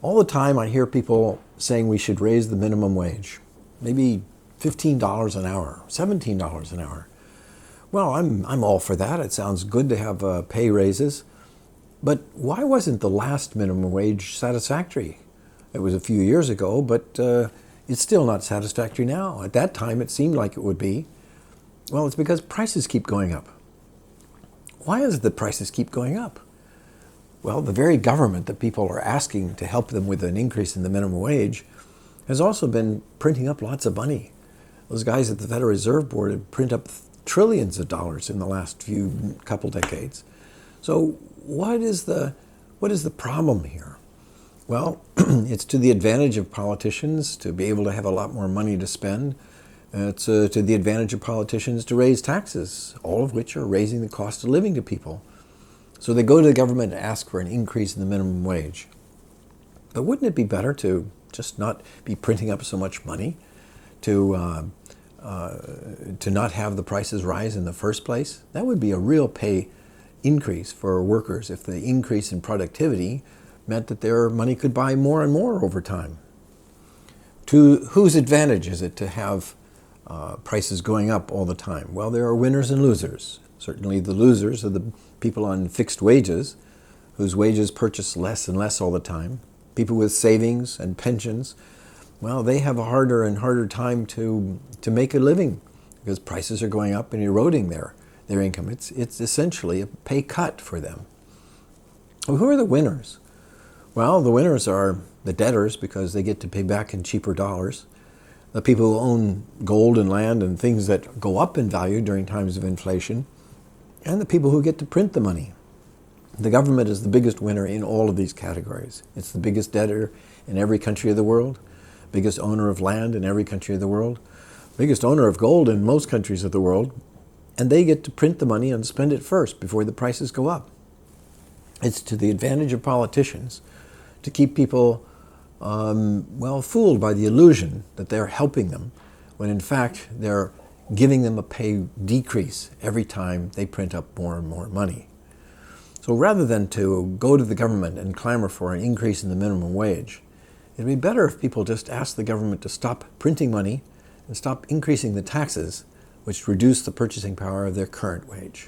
All the time I hear people saying we should raise the minimum wage, maybe $15 an hour, $17 an hour. Well, I'm all for that. It sounds good to have pay raises. But why wasn't the last minimum wage satisfactory? It was a few years ago, but it's still not satisfactory now. At that time, it seemed like it would be. Well, it's because prices keep going up. Why does the prices keep going up? Well, the very government that people are asking to help them with an increase in the minimum wage has also been printing up lots of money. Those guys at the Federal Reserve Board have printed up trillions of dollars in the last couple decades. So what is the problem here? Well, it's to the advantage of politicians to be able to have a lot more money to spend. It's to the advantage of politicians to raise taxes, all of which are raising the cost of living to people. So they go to the government and ask for an increase in the minimum wage. But wouldn't it be better to just not be printing up so much money, to not have the prices rise in the first place? That would be a real pay increase for workers if the increase in productivity meant that their money could buy more and more over time. To whose advantage is it to have prices going up all the time? Well, there are winners and losers. Certainly the losers are the people on fixed wages, whose wages purchase less and less all the time. People with savings and pensions, well, they have a harder and harder time to make a living because prices are going up and eroding their income. It's essentially a pay cut for them. Well, who are the winners? Well, the winners are the debtors because they get to pay back in cheaper dollars. The people who own gold and land and things that go up in value during times of inflation. And the people who get to print the money. The government is the biggest winner in all of these categories. It's the biggest debtor in every country of the world, biggest owner of land in every country of the world, biggest owner of gold in most countries of the world, and they get to print the money and spend it first before the prices go up. It's to the advantage of politicians to keep people, fooled by the illusion that they're helping them, when in fact they're giving them a pay decrease every time they print up more and more money. So rather than to go to the government and clamor for an increase in the minimum wage, it'd be better if people just asked the government to stop printing money and stop increasing the taxes, which reduce the purchasing power of their current wage.